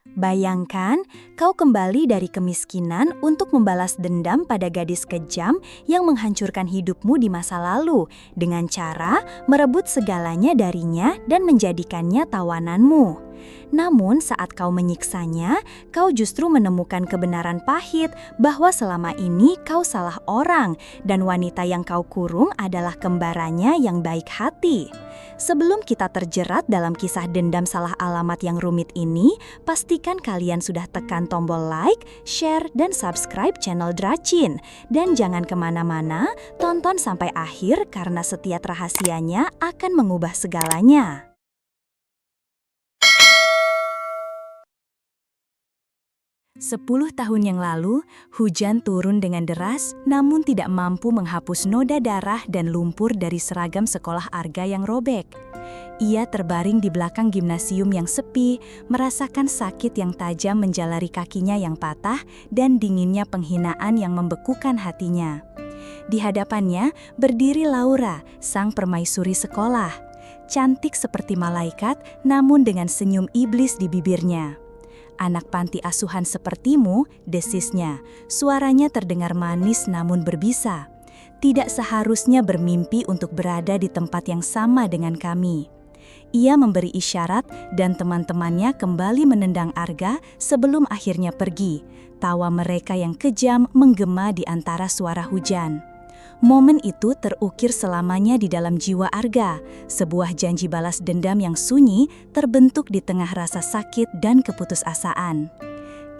Bayangkan, kau kembali dari kemiskinan untuk membalas dendam pada gadis kejam yang menghancurkan hidupmu di masa lalu dengan cara merebut segalanya darinya dan menjadikannya tawananmu. Namun saat kau menyiksanya, kau justru menemukan kebenaran pahit bahwa selama ini kau salah orang dan wanita yang kau kurung adalah kembarannya yang baik hati. Sebelum kita terjerat dalam kisah dendam salah alamat yang rumit ini, pastikan kalian sudah tekan tombol like, share, dan subscribe channel Dracin. Dan jangan kemana-mana, tonton sampai akhir karena setiap rahasianya akan mengubah segalanya. 10 tahun yang lalu, hujan turun dengan deras namun tidak mampu menghapus noda darah dan lumpur dari seragam sekolah Arga yang robek. Ia terbaring di belakang gimnasium yang sepi, merasakan sakit yang tajam menjalari kakinya yang patah dan dinginnya penghinaan yang membekukan hatinya. Di hadapannya berdiri Laura, sang permaisuri sekolah. Cantik seperti malaikat namun dengan senyum iblis di bibirnya. "Anak panti asuhan sepertimu," desisnya. Suaranya terdengar manis namun berbisa. "Tidak seharusnya bermimpi untuk berada di tempat yang sama dengan kami." Ia memberi isyarat dan teman-temannya kembali menendang Arga sebelum akhirnya pergi. Tawa mereka yang kejam menggema di antara suara hujan. Momen itu terukir selamanya di dalam jiwa Arga, sebuah janji balas dendam yang sunyi terbentuk di tengah rasa sakit dan keputusasaan.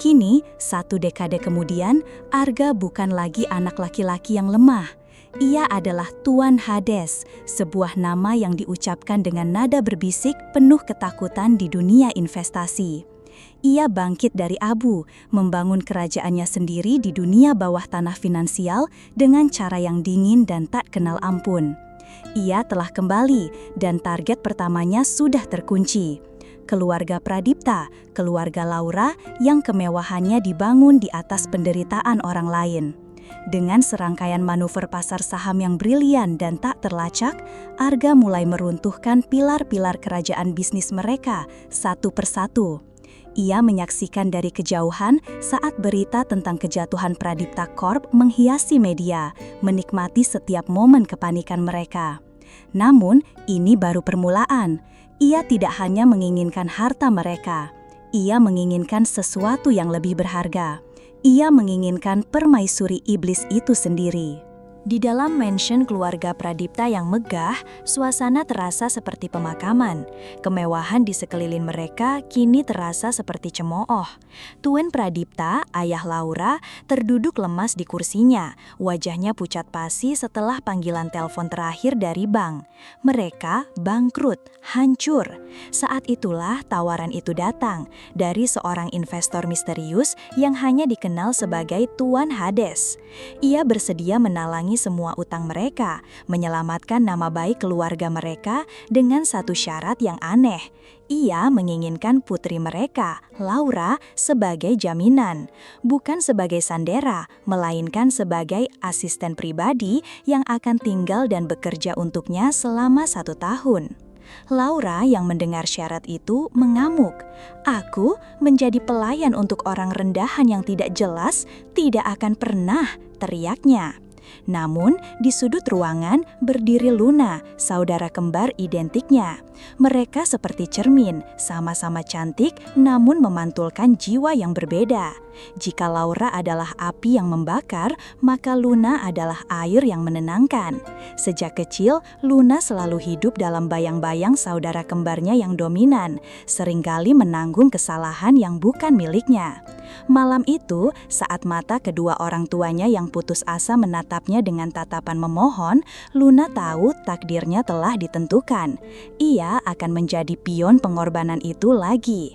Kini, 1 dekade kemudian, Arga bukan lagi anak laki-laki yang lemah. Ia adalah Tuan Hades, sebuah nama yang diucapkan dengan nada berbisik penuh ketakutan di dunia investasi. Ia bangkit dari abu, membangun kerajaannya sendiri di dunia bawah tanah finansial dengan cara yang dingin dan tak kenal ampun. Ia telah kembali dan target pertamanya sudah terkunci. Keluarga Pradipta, keluarga Laura yang kemewahannya dibangun di atas penderitaan orang lain. Dengan serangkaian manuver pasar saham yang brilian dan tak terlacak, Arga mulai meruntuhkan pilar-pilar kerajaan bisnis mereka satu persatu. Ia menyaksikan dari kejauhan saat berita tentang kejatuhan Pradipta Corp menghiasi media, menikmati setiap momen kepanikan mereka. Namun, ini baru permulaan. Ia tidak hanya menginginkan harta mereka. Ia menginginkan sesuatu yang lebih berharga. Ia menginginkan permaisuri iblis itu sendiri. Di dalam mansion keluarga Pradipta yang megah, suasana terasa seperti pemakaman. Kemewahan di sekeliling mereka kini terasa seperti cemooh. Tuan Pradipta, ayah Laura, terduduk lemas di kursinya. Wajahnya pucat pasi setelah panggilan telepon terakhir dari bank. Mereka bangkrut, hancur. Saat itulah tawaran itu datang dari seorang investor misterius yang hanya dikenal sebagai Tuan Hades. Ia bersedia menalangi semua utang mereka, menyelamatkan nama baik keluarga mereka dengan satu syarat yang aneh. Ia menginginkan putri mereka, Laura, sebagai jaminan, bukan sebagai sandera, melainkan sebagai asisten pribadi yang akan tinggal dan bekerja untuknya selama 1 tahun. Laura yang mendengar syarat itu mengamuk. "Aku menjadi pelayan untuk orang rendahan yang tidak jelas, tidak akan pernah," teriaknya. Namun, di sudut ruangan berdiri Luna, saudara kembar identiknya. Mereka seperti cermin, sama-sama cantik namun memantulkan jiwa yang berbeda. Jika Laura adalah api yang membakar, maka Luna adalah air yang menenangkan. Sejak kecil, Luna selalu hidup dalam bayang-bayang saudara kembarnya yang dominan, seringkali menanggung kesalahan yang bukan miliknya. Malam itu, saat mata kedua orang tuanya yang putus asa menatapnya dengan tatapan memohon, Luna tahu takdirnya telah ditentukan. Ia akan menjadi pion pengorbanan itu lagi.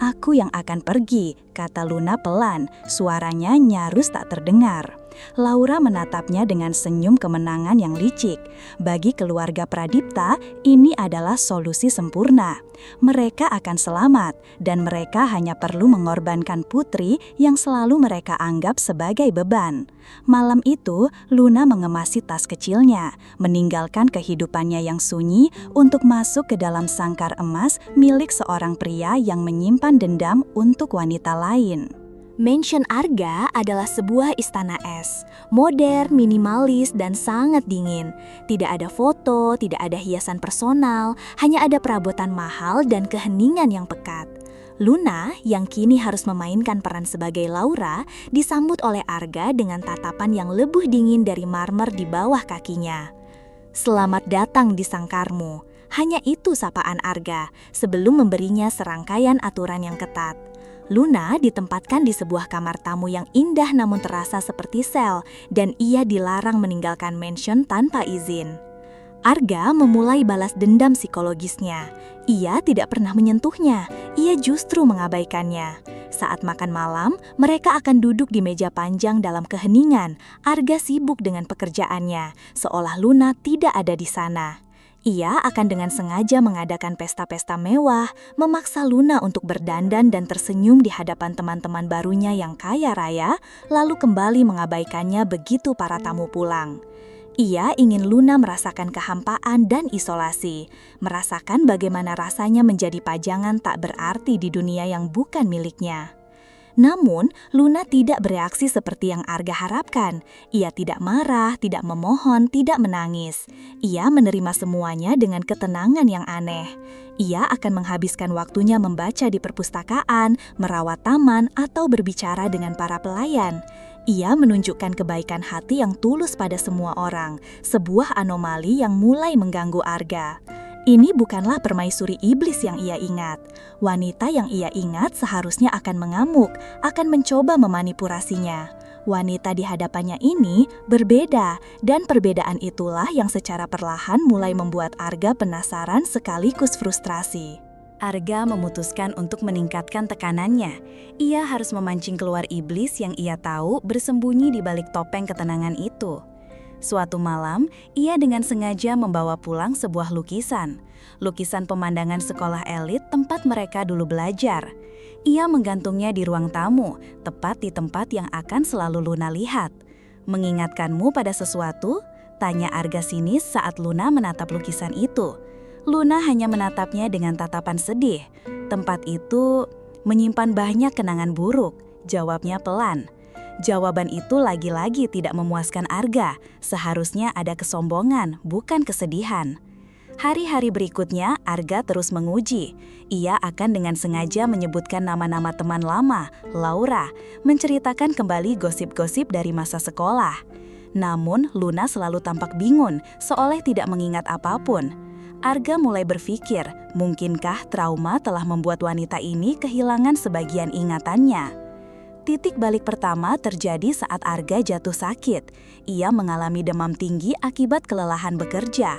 "Aku yang akan pergi," kata Luna pelan, suaranya nyaris tak terdengar. Laura menatapnya dengan senyum kemenangan yang licik. Bagi keluarga Pradipta, ini adalah solusi sempurna. Mereka akan selamat, dan mereka hanya perlu mengorbankan putri yang selalu mereka anggap sebagai beban. Malam itu, Luna mengemasi tas kecilnya, meninggalkan kehidupannya yang sunyi untuk masuk ke dalam sangkar emas milik seorang pria yang menyimpan dendam untuk wanita lain. Mansion Arga adalah sebuah istana es, modern, minimalis, dan sangat dingin. Tidak ada foto, tidak ada hiasan personal, hanya ada perabotan mahal dan keheningan yang pekat. Luna, yang kini harus memainkan peran sebagai Laura, disambut oleh Arga dengan tatapan yang lebih dingin dari marmer di bawah kakinya. "Selamat datang di sangkarmu." Hanya itu sapaan Arga, sebelum memberinya serangkaian aturan yang ketat. Luna ditempatkan di sebuah kamar tamu yang indah namun terasa seperti sel, dan ia dilarang meninggalkan mansion tanpa izin. Arga memulai balas dendam psikologisnya. Ia tidak pernah menyentuhnya, ia justru mengabaikannya. Saat makan malam, mereka akan duduk di meja panjang dalam keheningan. Arga sibuk dengan pekerjaannya, seolah Luna tidak ada di sana. Ia akan dengan sengaja mengadakan pesta-pesta mewah, memaksa Luna untuk berdandan dan tersenyum di hadapan teman-teman barunya yang kaya raya, lalu kembali mengabaikannya begitu para tamu pulang. Ia ingin Luna merasakan kehampaan dan isolasi, merasakan bagaimana rasanya menjadi pajangan tak berarti di dunia yang bukan miliknya. Namun, Luna tidak bereaksi seperti yang Arga harapkan. Ia tidak marah, tidak memohon, tidak menangis. Ia menerima semuanya dengan ketenangan yang aneh. Ia akan menghabiskan waktunya membaca di perpustakaan, merawat taman, atau berbicara dengan para pelayan. Ia menunjukkan kebaikan hati yang tulus pada semua orang, sebuah anomali yang mulai mengganggu Arga. Ini bukanlah permaisuri iblis yang ia ingat. Wanita yang ia ingat seharusnya akan mengamuk, akan mencoba memanipulasinya. Wanita di hadapannya ini berbeda, dan perbedaan itulah yang secara perlahan mulai membuat Arga penasaran sekaligus frustrasi. Arga memutuskan untuk meningkatkan tekanannya. Ia harus memancing keluar iblis yang ia tahu bersembunyi di balik topeng ketenangan itu. Suatu malam, ia dengan sengaja membawa pulang sebuah lukisan. Lukisan pemandangan sekolah elit tempat mereka dulu belajar. Ia menggantungnya di ruang tamu, tepat di tempat yang akan selalu Luna lihat. "Mengingatkanmu pada sesuatu?" tanya Arga sinis saat Luna menatap lukisan itu. Luna hanya menatapnya dengan tatapan sedih. "Tempat itu menyimpan banyak kenangan buruk," jawabnya pelan. Jawaban itu lagi-lagi tidak memuaskan Arga. Seharusnya ada kesombongan, bukan kesedihan. Hari-hari berikutnya, Arga terus menguji. Ia akan dengan sengaja menyebutkan nama-nama teman lama, Laura, menceritakan kembali gosip-gosip dari masa sekolah. Namun, Luna selalu tampak bingung, seolah tidak mengingat apapun. Arga mulai berpikir, mungkinkah trauma telah membuat wanita ini kehilangan sebagian ingatannya? Titik balik pertama terjadi saat Arga jatuh sakit. Ia mengalami demam tinggi akibat kelelahan bekerja.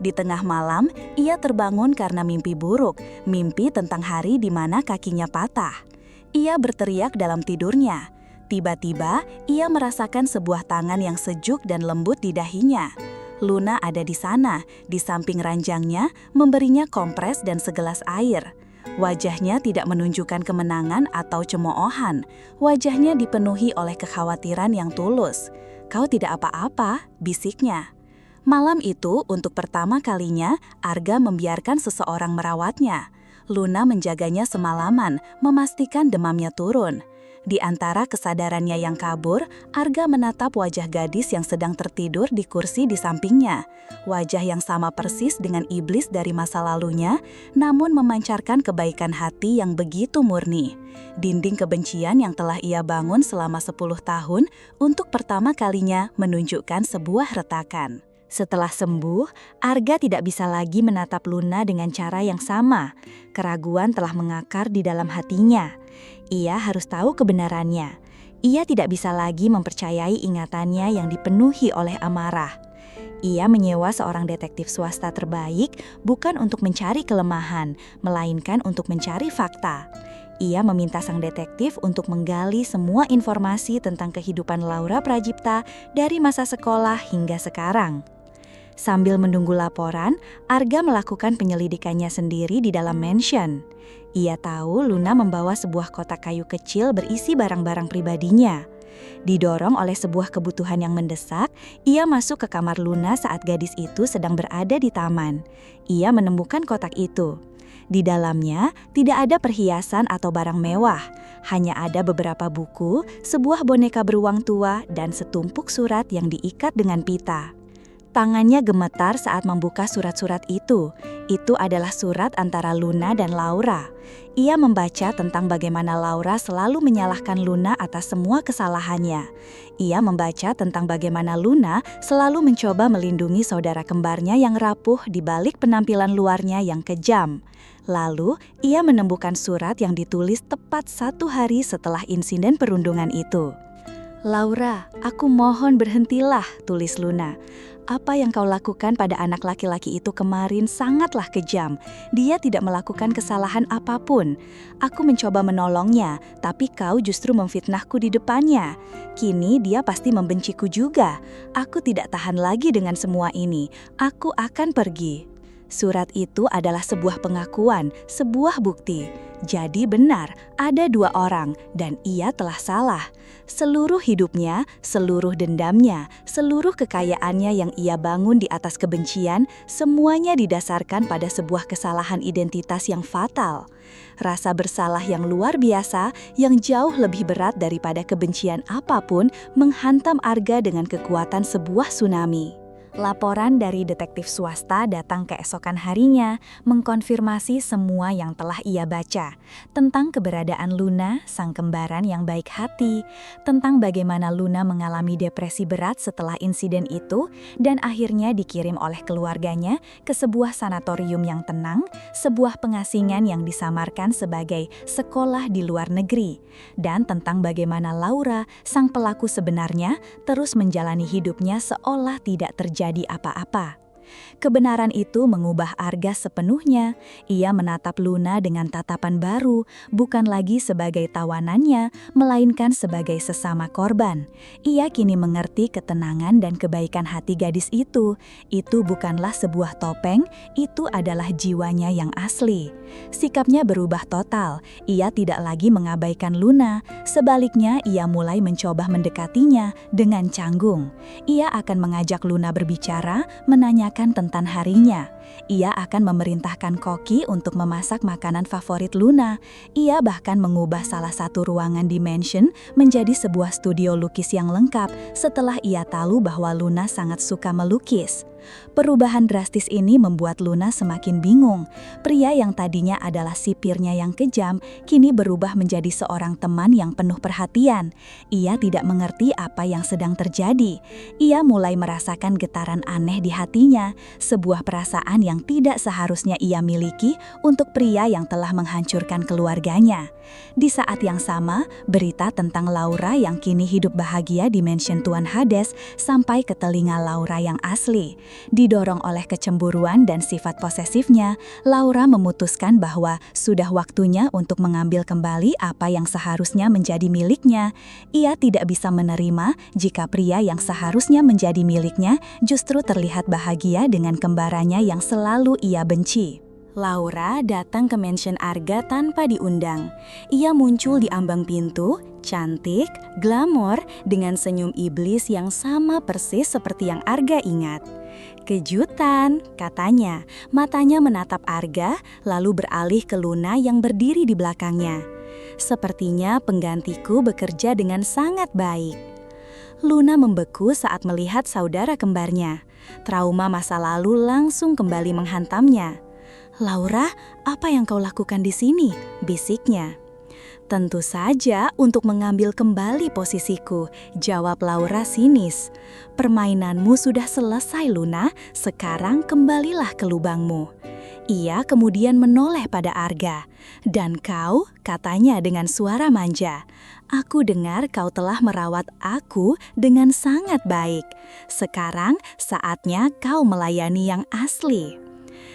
Di tengah malam, ia terbangun karena mimpi buruk, mimpi tentang hari di mana kakinya patah. Ia berteriak dalam tidurnya. Tiba-tiba, ia merasakan sebuah tangan yang sejuk dan lembut di dahinya. Luna ada di sana, di samping ranjangnya, memberinya kompres dan segelas air. Wajahnya tidak menunjukkan kemenangan atau cemoohan. Wajahnya dipenuhi oleh kekhawatiran yang tulus. "Kau tidak apa-apa," bisiknya. Malam itu, untuk pertama kalinya, Arga membiarkan seseorang merawatnya. Luna menjaganya semalaman, memastikan demamnya turun. Di antara kesadarannya yang kabur, Arga menatap wajah gadis yang sedang tertidur di kursi di sampingnya. Wajah yang sama persis dengan iblis dari masa lalunya, namun memancarkan kebaikan hati yang begitu murni. Dinding kebencian yang telah ia bangun selama 10 tahun untuk pertama kalinya menunjukkan sebuah retakan. Setelah sembuh, Arga tidak bisa lagi menatap Luna dengan cara yang sama. Keraguan telah mengakar di dalam hatinya. Ia harus tahu kebenarannya. Ia tidak bisa lagi mempercayai ingatannya yang dipenuhi oleh amarah. Ia menyewa seorang detektif swasta terbaik bukan untuk mencari kelemahan, melainkan untuk mencari fakta. Ia meminta sang detektif untuk menggali semua informasi tentang kehidupan Laura Prajipta dari masa sekolah hingga sekarang. Sambil menunggu laporan, Arga melakukan penyelidikannya sendiri di dalam mansion. Ia tahu Luna membawa sebuah kotak kayu kecil berisi barang-barang pribadinya. Didorong oleh sebuah kebutuhan yang mendesak, ia masuk ke kamar Luna saat gadis itu sedang berada di taman. Ia menemukan kotak itu. Di dalamnya tidak ada perhiasan atau barang mewah, hanya ada beberapa buku, sebuah boneka beruang tua, dan setumpuk surat yang diikat dengan pita. Tangannya gemetar saat membuka surat-surat itu. Itu adalah surat antara Luna dan Laura. Ia membaca tentang bagaimana Laura selalu menyalahkan Luna atas semua kesalahannya. Ia membaca tentang bagaimana Luna selalu mencoba melindungi saudara kembarnya yang rapuh di balik penampilan luarnya yang kejam. Lalu, ia menemukan surat yang ditulis tepat 1 hari setelah insiden perundungan itu. "Laura, aku mohon berhentilah," tulis Luna. "Apa yang kau lakukan pada anak laki-laki itu kemarin sangatlah kejam. Dia tidak melakukan kesalahan apapun. Aku mencoba menolongnya, tapi kau justru memfitnahku di depannya. Kini dia pasti membenciku juga. Aku tidak tahan lagi dengan semua ini. Aku akan pergi." Surat itu adalah sebuah pengakuan, sebuah bukti. Jadi benar, ada 2 orang dan ia telah salah. Seluruh hidupnya, seluruh dendamnya, seluruh kekayaannya yang ia bangun di atas kebencian, semuanya didasarkan pada sebuah kesalahan identitas yang fatal. Rasa bersalah yang luar biasa, yang jauh lebih berat daripada kebencian apapun, menghantam Arga dengan kekuatan sebuah tsunami. Laporan dari detektif swasta datang keesokan harinya, mengkonfirmasi semua yang telah ia baca, tentang keberadaan Luna, sang kembaran yang baik hati, tentang bagaimana Luna mengalami depresi berat setelah insiden itu, dan akhirnya dikirim oleh keluarganya ke sebuah sanatorium yang tenang, sebuah pengasingan yang disamarkan sebagai sekolah di luar negeri, dan tentang bagaimana Laura, sang pelaku sebenarnya, terus menjalani hidupnya seolah tidak terjadi apa-apa. Kebenaran itu mengubah Arga sepenuhnya. Ia menatap Luna dengan tatapan baru, bukan lagi sebagai tawanannya, melainkan sebagai sesama korban. Ia kini mengerti ketenangan dan kebaikan hati gadis itu. Itu bukanlah sebuah topeng, itu adalah jiwanya yang asli. Sikapnya berubah total. Ia tidak lagi mengabaikan Luna. Sebaliknya, ia mulai mencoba mendekatinya dengan canggung. Ia akan mengajak Luna berbicara, menanyakan tentang harinya. Ia akan memerintahkan koki untuk memasak makanan favorit Luna. Ia bahkan mengubah salah satu ruangan di mansion menjadi sebuah studio lukis yang lengkap setelah ia tahu bahwa Luna sangat suka melukis. Perubahan drastis ini membuat Luna semakin bingung. Pria yang tadinya adalah sipirnya yang kejam, kini berubah menjadi seorang teman yang penuh perhatian. Ia tidak mengerti apa yang sedang terjadi. Ia mulai merasakan getaran aneh di hatinya, sebuah perasaan yang tidak seharusnya ia miliki untuk pria yang telah menghancurkan keluarganya. Di saat yang sama, berita tentang Laura yang kini hidup bahagia di mansion Tuan Hades sampai ke telinga Laura yang asli. Didorong oleh kecemburuan dan sifat posesifnya, Laura memutuskan bahwa sudah waktunya untuk mengambil kembali apa yang seharusnya menjadi miliknya. Ia tidak bisa menerima jika pria yang seharusnya menjadi miliknya justru terlihat bahagia dengan kembarannya yang selalu ia benci. Laura datang ke mansion Arga tanpa diundang. Ia muncul di ambang pintu, cantik, glamor, dengan senyum iblis yang sama persis seperti yang Arga ingat. "Kejutan," katanya. Matanya menatap Arga, lalu beralih ke Luna yang berdiri di belakangnya. "Sepertinya penggantiku bekerja dengan sangat baik." Luna membeku saat melihat saudara kembarnya. Trauma masa lalu langsung kembali menghantamnya. "Laura, apa yang kau lakukan di sini?" bisiknya. "Tentu saja untuk mengambil kembali posisiku," jawab Laura sinis. "Permainanmu sudah selesai, Luna. Sekarang kembalilah ke lubangmu." Ia kemudian menoleh pada Arga. "Dan kau," katanya dengan suara manja, "aku dengar kau telah merawat aku dengan sangat baik. Sekarang saatnya kau melayani yang asli."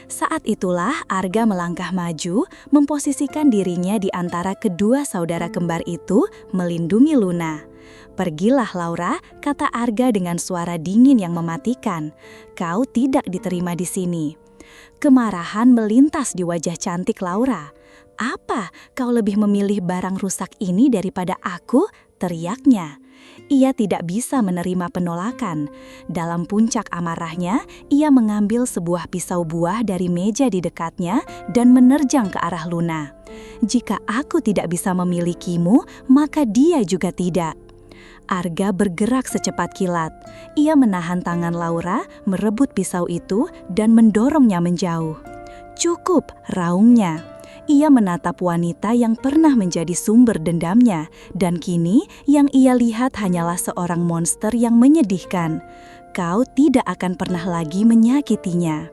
Saat itulah Arga melangkah maju, memposisikan dirinya di antara kedua saudara kembar itu, melindungi Luna. "Pergilah Laura," kata Arga dengan suara dingin yang mematikan. "Kau tidak diterima di sini." Kemarahan melintas di wajah cantik Laura. "Apa, kau lebih memilih barang rusak ini daripada aku?" teriaknya. Ia tidak bisa menerima penolakan. Dalam puncak amarahnya, ia mengambil sebuah pisau buah dari meja di dekatnya dan menerjang ke arah Luna. "Jika aku tidak bisa memilikimu, maka dia juga tidak." Arga bergerak secepat kilat. Ia menahan tangan Laura, merebut pisau itu, dan mendorongnya menjauh. "Cukup," raungnya. Ia menatap wanita yang pernah menjadi sumber dendamnya, dan kini yang ia lihat hanyalah seorang monster yang menyedihkan. "Kau tidak akan pernah lagi menyakitinya."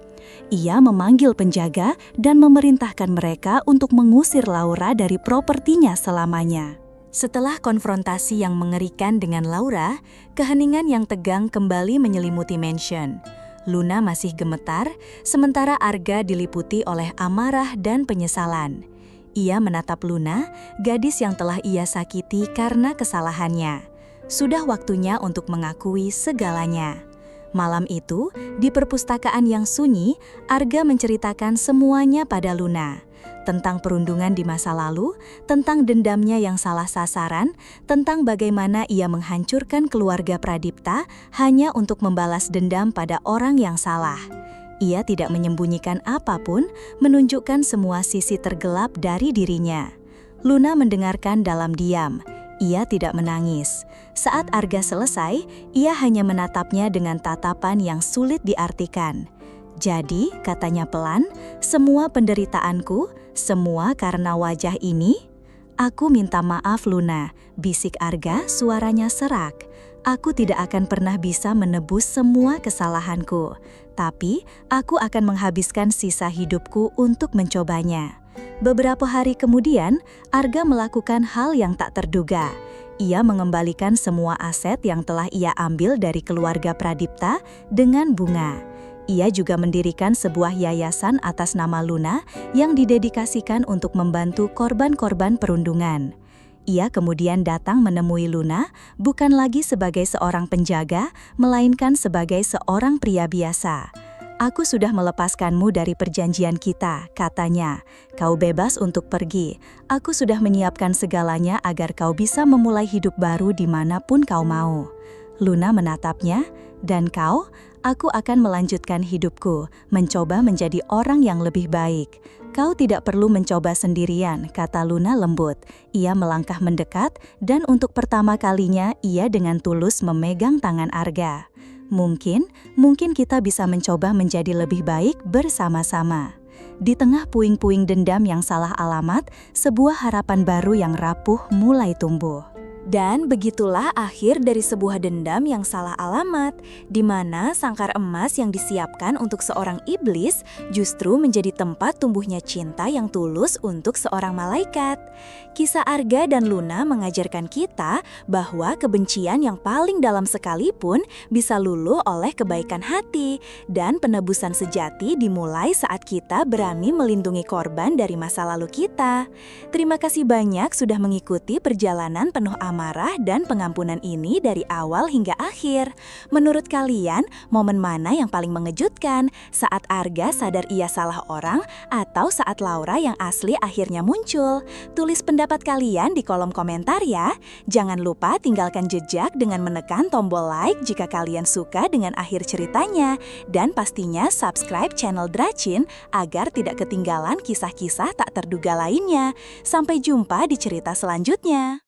Ia memanggil penjaga dan memerintahkan mereka untuk mengusir Laura dari propertinya selamanya. Setelah konfrontasi yang mengerikan dengan Laura, keheningan yang tegang kembali menyelimuti mansion. Luna masih gemetar, sementara Arga diliputi oleh amarah dan penyesalan. Ia menatap Luna, gadis yang telah ia sakiti karena kesalahannya. Sudah waktunya untuk mengakui segalanya. Malam itu, di perpustakaan yang sunyi, Arga menceritakan semuanya pada Luna. Tentang perundungan di masa lalu, tentang dendamnya yang salah sasaran, tentang bagaimana ia menghancurkan keluarga Pradipta hanya untuk membalas dendam pada orang yang salah. Ia tidak menyembunyikan apapun, menunjukkan semua sisi tergelap dari dirinya. Luna mendengarkan dalam diam. Ia tidak menangis. Saat Arga selesai, ia hanya menatapnya dengan tatapan yang sulit diartikan. "Jadi," katanya pelan, "semua penderitaanku, semua karena wajah ini?" "Aku minta maaf Luna," bisik Arga, suaranya serak. "Aku tidak akan pernah bisa menebus semua kesalahanku. Tapi, aku akan menghabiskan sisa hidupku untuk mencobanya." Beberapa hari kemudian, Arga melakukan hal yang tak terduga. Ia mengembalikan semua aset yang telah ia ambil dari keluarga Pradipta dengan bunga. Ia juga mendirikan sebuah yayasan atas nama Luna yang didedikasikan untuk membantu korban-korban perundungan. Ia kemudian datang menemui Luna bukan lagi sebagai seorang penjaga, melainkan sebagai seorang pria biasa. "Aku sudah melepaskanmu dari perjanjian kita," katanya. "Kau bebas untuk pergi. Aku sudah menyiapkan segalanya agar kau bisa memulai hidup baru dimanapun kau mau." Luna menatapnya, "Dan kau?" "Aku akan melanjutkan hidupku, mencoba menjadi orang yang lebih baik." "Kau tidak perlu mencoba sendirian," kata Luna lembut. Ia melangkah mendekat, dan untuk pertama kalinya ia dengan tulus memegang tangan Arga. Mungkin kita bisa mencoba menjadi lebih baik bersama-sama." Di tengah puing-puing dendam yang salah alamat, sebuah harapan baru yang rapuh mulai tumbuh. Dan begitulah akhir dari sebuah dendam yang salah alamat, di mana sangkar emas yang disiapkan untuk seorang iblis justru menjadi tempat tumbuhnya cinta yang tulus untuk seorang malaikat. Kisah Arga dan Luna mengajarkan kita bahwa kebencian yang paling dalam sekalipun bisa luluh oleh kebaikan hati, dan penebusan sejati dimulai saat kita berani melindungi korban dari masa lalu kita. Terima kasih banyak sudah mengikuti perjalanan penuh amarah dan pengampunan ini dari awal hingga akhir. Menurut kalian, momen mana yang paling mengejutkan? Saat Arga sadar ia salah orang, atau saat Laura yang asli akhirnya muncul? Tulis pendapat kalian di kolom komentar ya. Jangan lupa tinggalkan jejak dengan menekan tombol like jika kalian suka dengan akhir ceritanya. Dan pastinya subscribe channel Dracin agar tidak ketinggalan kisah-kisah tak terduga lainnya. Sampai jumpa di cerita selanjutnya.